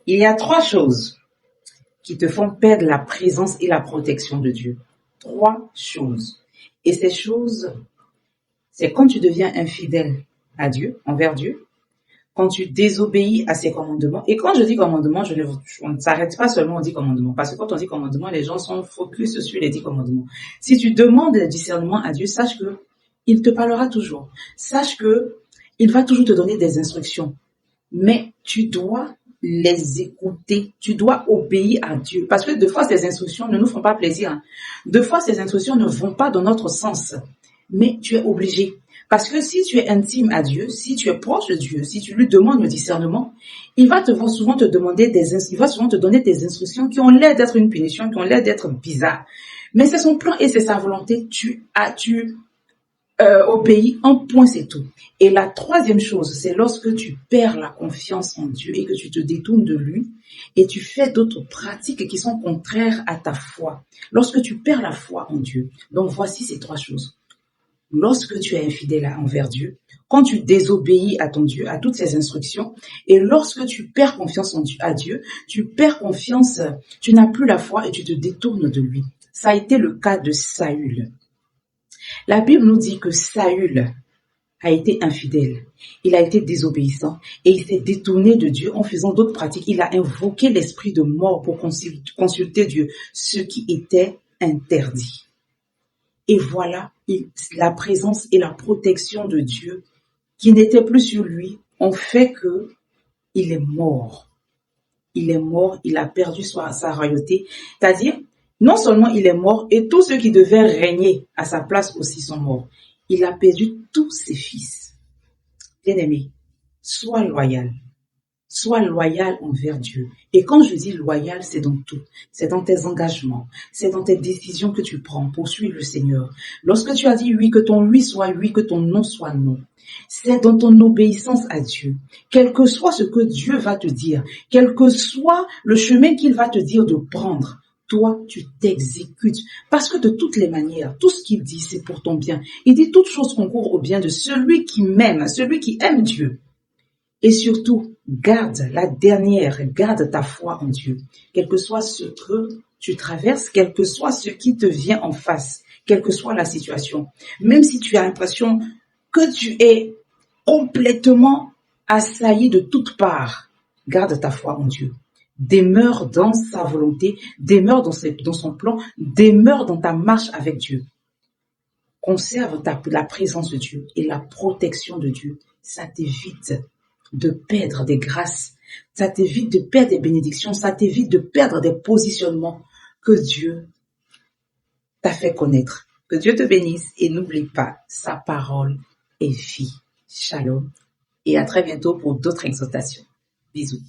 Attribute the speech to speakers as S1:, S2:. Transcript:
S1: Il y a 3 choses qui te font perdre la présence et la protection de Dieu. 3 choses. Et ces choses, c'est quand tu deviens infidèle à Dieu, envers Dieu, quand tu désobéis à ses commandements. Et quand je dis commandements, on ne s'arrête pas seulement au 10 commandements. Parce que quand on dit commandements, les gens sont focus sur les 10 commandements. Si tu demandes le discernement à Dieu, sache que il te parlera toujours. Sache que il va toujours te donner des instructions. Mais tu dois les écouter. Tu dois obéir à Dieu. Parce que des fois, ces instructions ne nous font pas plaisir. Des fois, ces instructions ne vont pas dans notre sens. Mais tu es obligé. Parce que si tu es intime à Dieu, si tu es proche de Dieu, si tu lui demandes le discernement, il va souvent te donner des instructions qui ont l'air d'être une punition, qui ont l'air d'être bizarres. Mais c'est son plan et c'est sa volonté. Tu obéis, un point c'est tout. Et la 3e chose, c'est lorsque tu perds la confiance en Dieu et que tu te détournes de lui et tu fais d'autres pratiques qui sont contraires à ta foi. Lorsque tu perds la foi en Dieu. Donc voici ces 3 choses. Lorsque tu es infidèle envers Dieu, quand tu désobéis à ton Dieu, à toutes ses instructions, et lorsque tu perds confiance à Dieu, tu perds confiance, tu n'as plus la foi et tu te détournes de lui. Ça a été le cas de Saül. La Bible nous dit que Saül a été infidèle, il a été désobéissant et il s'est détourné de Dieu en faisant d'autres pratiques. Il a invoqué l'esprit de mort pour consulter Dieu, ce qui était interdit. Et voilà, la présence et la protection de Dieu qui n'était plus sur lui ont fait que il est mort. Il est mort, il a perdu sa royauté. C'est-à-dire, non seulement il est mort, et tous ceux qui devaient régner à sa place aussi sont morts. Il a perdu tous ses fils. Bien-aimé, sois loyal. Sois loyal envers Dieu. Et quand je dis loyal, c'est dans tout. C'est dans tes engagements. C'est dans tes décisions que tu prends pour suivre le Seigneur. Lorsque tu as dit oui, que ton oui soit oui, que ton non soit non. C'est dans ton obéissance à Dieu. Quel que soit ce que Dieu va te dire, quel que soit le chemin qu'il va te dire de prendre, toi, tu t'exécutes. Parce que de toutes les manières, tout ce qu'il dit, c'est pour ton bien. Il dit toutes choses concourent au bien de celui qui m'aime, celui qui aime Dieu. Et surtout, garde ta foi en Dieu. Quel que soit ce que tu traverses, quel que soit ce qui te vient en face, quelle que soit la situation. Même si tu as l'impression que tu es complètement assailli de toutes parts, garde ta foi en Dieu. Demeure dans sa volonté, demeure dans son plan, demeure dans ta marche avec Dieu. Conserve la présence de Dieu et la protection de Dieu. Ça t'évite de perdre des grâces, ça t'évite de perdre des bénédictions, ça t'évite de perdre des positionnements que Dieu t'a fait connaître. Que Dieu te bénisse et n'oublie pas, sa parole est vie. Shalom et à très bientôt pour d'autres exhortations. Bisous.